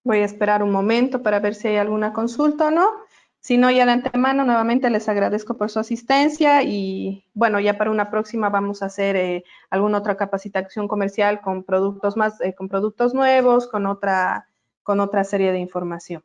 Voy a esperar un momento para ver si hay alguna consulta o no. Si no, ya de antemano, nuevamente les agradezco por su asistencia y bueno, ya para una próxima vamos a hacer alguna otra capacitación comercial con productos con productos nuevos, con otra serie de información.